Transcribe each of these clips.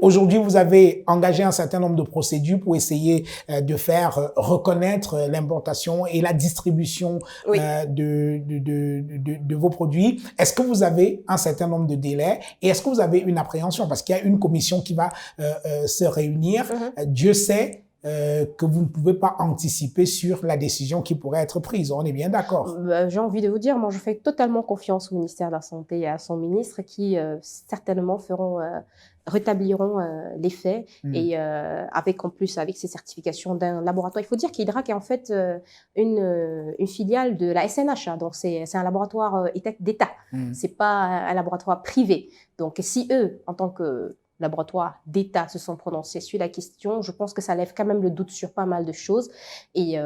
aujourd'hui, vous avez engagé un certain nombre de procédures pour essayer de faire reconnaître l'importation et la distribution Oui. de vos produits. Est-ce que vous avez un certain nombre de délais et est-ce que vous avez une appréhension? Parce qu'il y a une commission qui va se réunir. Dieu sait que vous ne pouvez pas anticiper sur la décision qui pourrait être prise. On est bien d'accord. J'ai envie de vous dire, moi je fais totalement confiance au ministère de la Santé et à son ministre qui certainement rétabliront les faits et avec en plus avec ces certifications d'un laboratoire. Il faut dire qu'Hydrac est en fait une filiale de la SNH, hein, donc c'est un laboratoire d'État. C'est pas un laboratoire privé. Donc si eux, en tant que laboratoires d'État se sont prononcés sur la question, je pense que ça lève quand même le doute sur pas mal de choses. Et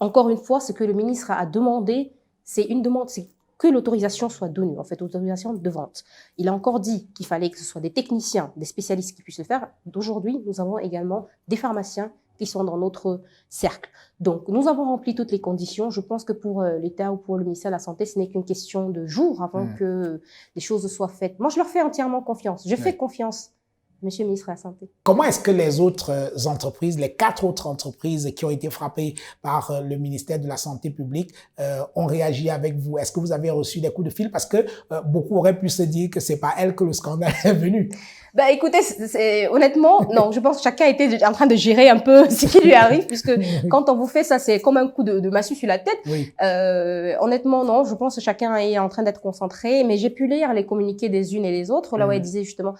encore une fois, ce que le ministre a demandé, c'est une demande, c'est que l'autorisation soit donnée, en fait, l'autorisation de vente. Il a encore dit qu'il fallait que ce soit des techniciens, des spécialistes qui puissent le faire. D'aujourd'hui, nous avons également des pharmaciens qui sont dans notre cercle. Donc, nous avons rempli toutes les conditions. Je pense que pour l'État ou pour le ministère de la Santé, ce n'est qu'une question de jours avant que les choses soient faites. Moi, je leur fais entièrement confiance. Je fais confiance, Monsieur le ministre de la Santé. Comment est-ce que les autres entreprises, les 4 autres entreprises qui ont été frappées par le ministère de la Santé publique ont réagi avec vous? Est-ce que vous avez reçu des coups de fil? Parce que beaucoup auraient pu se dire que c'est pas elle que le scandale est venu. Bah écoutez, honnêtement, non, je pense que chacun était en train de gérer un peu ce qui lui arrive, puisque quand on vous fait ça, c'est comme un coup de massue sur la tête. Oui. Honnêtement, non, je pense que chacun est en train d'être concentré, mais j'ai pu lire les communiqués des unes et des autres, là où elle disait justement,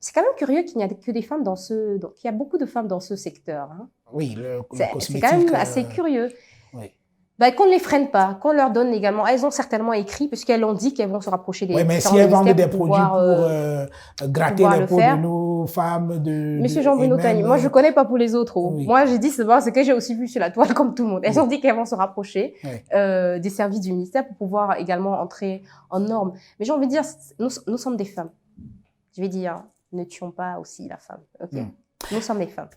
c'est quand même curieux qu'il n'y a que des femmes donc il y a beaucoup de femmes dans ce secteur. Hein. Oui, le cosmétique. C'est quand même assez curieux. Oui. Bah, qu'on ne les freine pas, qu'on leur donne également. Elles ont certainement écrit, puisqu'elles ont dit qu'elles vont se rapprocher des. Oui, mais si elles vendent des produits pour gratter les peaux de nos femmes, Monsieur Jean-Bruno Tani, moi je connais pas pour les autres. Oui. Moi j'ai dit ce que j'ai aussi vu sur la toile comme tout le monde. Elles ont dit qu'elles vont se rapprocher des services du ministère pour pouvoir également entrer en norme. Mais j'ai envie de dire, nous sommes des femmes. Je vais dire, ne tuons pas aussi la femme. Ok. Nous sommes des femmes.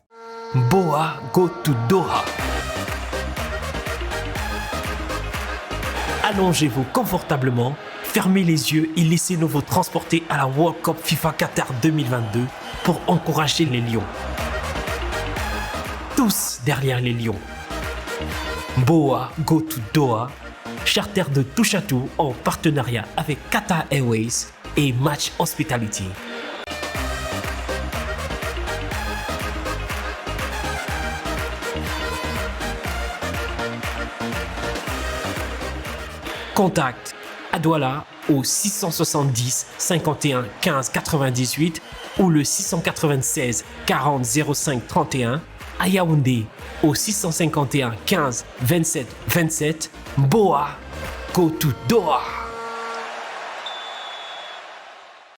Boa go to Doha. Allongez-vous confortablement, fermez les yeux et laissez-nous vous transporter à la World Cup FIFA Qatar 2022 pour encourager les Lions. Tous derrière les Lions. Boa go to Doha, charter de touche à tout en partenariat avec Qatar Airways et Match Hospitality. Contact à Douala au 670 51 15 98 ou le 696 40 05 31, à Yaoundé au 651 15 27 27. Boa, go to Doha.